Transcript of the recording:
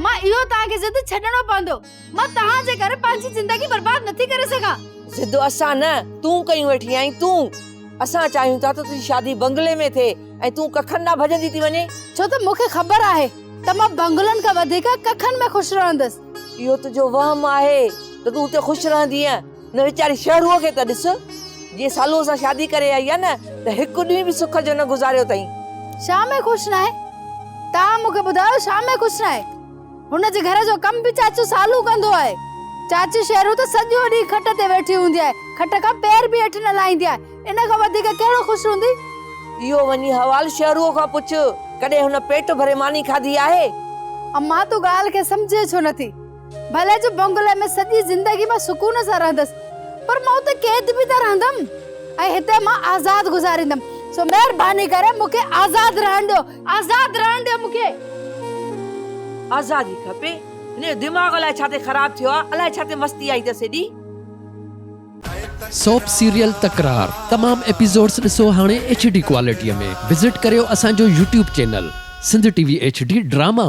अम्मा इहो ताके जिद छडणो पवंदो। मां तहां जे करे पंहिंजी जिंदगी बर्बाद नथी करे सघां। जिद असां न तूं कयूं वेठी आई तूं। असां चाहियूं था त तुझी शादी बंगले में थे ऐं तू कखन ना भजंदी थी वञे। छो त मूंखे ख़बर आहे त मां बंगलन का वधीक कखन में खुश रहंदस। इहो तुझो वहम आहे त तू उते खुश रहंदी है। न वीचारी शहरूअ खे त ॾिस, जे सालों सां शादी करे आई आहे न त हिकु ॾींहुं बि सुख जो न गुज़ारियो अथई। शाम में खुश न आहे? तहां मूंखे ॿुधायो शाम में खुश न आहे? हुन जे घर जो कम भी चाचू सालू कंदो आहे। चाची शहरू त सॼो ॾींहुं खट ते वेठी हूंदी आहे, खट खां पैर भी हेठि न लाहींदी आहे। इन खां वधीक कहिड़ो खुश हूंदी? इहो वञी हवाल शहरूअ खां पुछ, कॾहिं हुन पेट भरे मानी खाधी आहे? अम्मा तू ॻाल्हि खे सम्झे छो नथी? भले जो बंगले में सॼी जिंदगी मां सुकून सां रहंदस, पर मां उते कैद भी त रहंदम ऐं हिते मां आज़ाद गुज़ारींदम। सो महिरबानी करे मूंखे आज़ाद रहण ॾियो, आज़ाद रहण ॾियो मूंखे। आज़ादी खपे? हिन दिमाग़ अलाए छा ते ख़राब थियो आहे, अलाए छा ते मस्ती आई अथसि एॾी। सोप सीरियल तकरार तमाम एपिसोड्स ॾिसो हाणे HD क्वालिटीअ में। विजिट करियो असांजो YouTube channel Sindh TV HD drama.